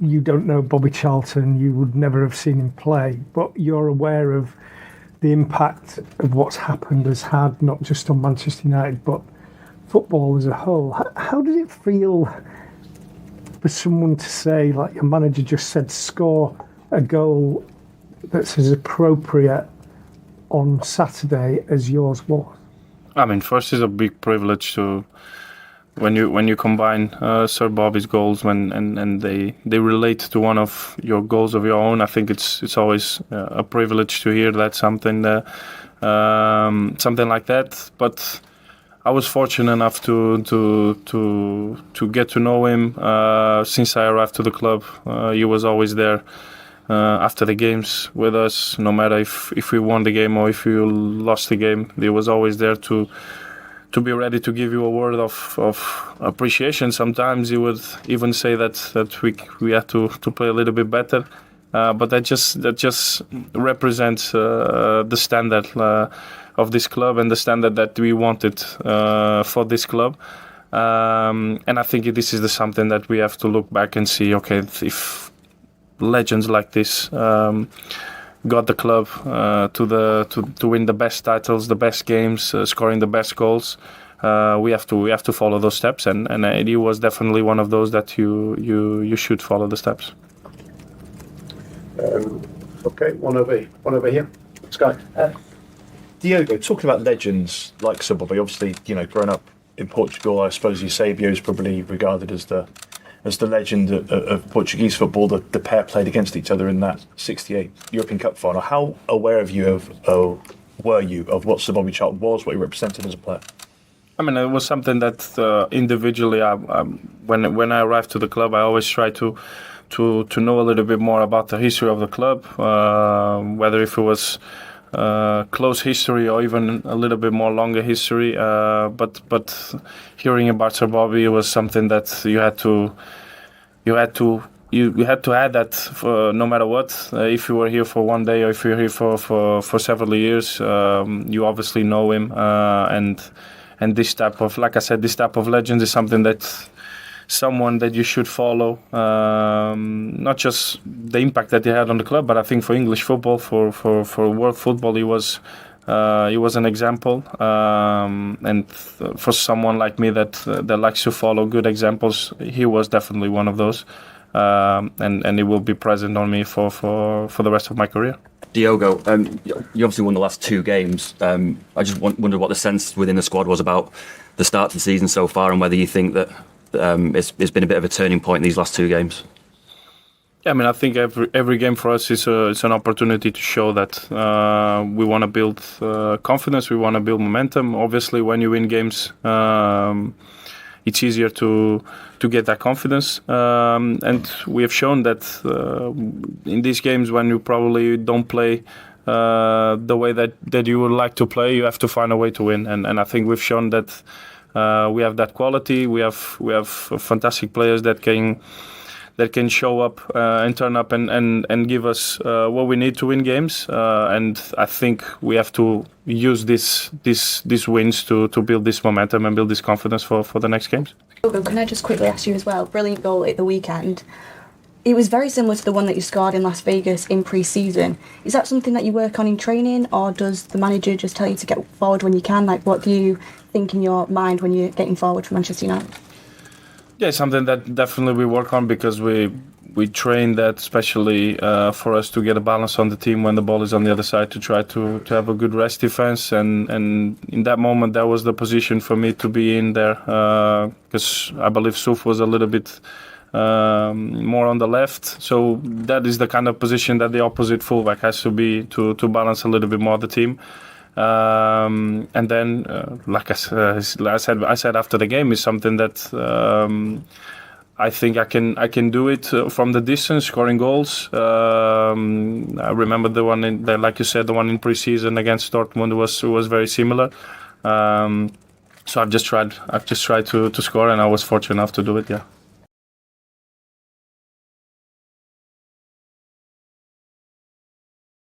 You don't know Bobby Charlton, you would never have seen him play, but you're aware of the impact of what's happened has had, not just on Manchester United, but football as a whole. How does it feel for someone to say, like your manager just said, score a goal that's as appropriate on Saturday as yours was? I mean, first, it's a big privilege to when you combine Sir Bobby's goals and they relate to one of your goals of your own. I think it's always a privilege to hear that something like that. But I was fortunate enough to get to know him since I arrived to the club. He was always there after the games with us, no matter if we won the game or if we lost the game. He was always there to be ready to give you a word of appreciation. Sometimes he would even say that we had to play a little bit better. But that just represents the standard of this club and the standard that we wanted for this club. And I think this is something that we have to look back and see, okay, if legends like this got the club to win the best titles, the best games, scoring the best goals, we have to follow those steps, and he was definitely one of those that you should follow the steps. Okay, one over here. Sky. Diogo, talking about legends like Sir Bobby, obviously, growing up in Portugal, I suppose Eusebio is probably regarded as the legend of Portuguese football. The pair played against each other in that '68 European Cup final. How aware were you of what Sir Bobby Charlton was, what he represented as a player? I mean, it was something that individually, when I arrived to the club, I always tried to know a little bit more about the history of the club, whether if it was close history or even a little bit more longer history. But hearing about Sir Bobby was something that you had to add that for no matter what. If you were here for one day or if you're here for several years, you obviously know him. And this type of, like I said, this type of legend is something that someone that you should follow, not just the impact that he had on the club, but I think for English football, for world football, he was an example. And for someone like me that likes to follow good examples, he was definitely one of those. And it will be present on me for the rest of my career. Diogo, you obviously won the last two games. I just wondered what the sense within the squad was about the start of the season so far, and whether you think that it's been a bit of a turning point these last two games. Yeah, I mean, I think every game for us is an opportunity to show that we want to build confidence, we want to build momentum. Obviously, when you win games, it's easier to get that confidence. And we have shown that in these games, when you probably don't play the way that you would like to play, you have to find a way to win. And I think we've shown that we have that quality. We have fantastic players that can show up and turn up and give us what we need to win games. And I think we have to use these wins to build this momentum and build this confidence for the next games. Can I just quickly ask you as well? Brilliant goal at the weekend. It was very similar to the one that you scored in Las Vegas in pre-season. Is that something that you work on in training, or does the manager just tell you to get forward when you can? Like, what do you think in your mind when you're getting forward for Manchester United? Yeah, it's something that definitely we work on, because we train that especially for us to get a balance on the team when the ball is on the other side, to try to have a good rest defense. And in that moment, that was the position for me to be in there, because I believe Suf was a little bit more on the left. So that is the kind of position that the opposite fullback has to be to balance a little bit more the team. And then, like I said after the game, is something that I think I can do it from the distance, scoring goals. I remember the one like you said, the one in pre-season against Dortmund was very similar. So I've just tried to score, and I was fortunate enough to do it. Yeah.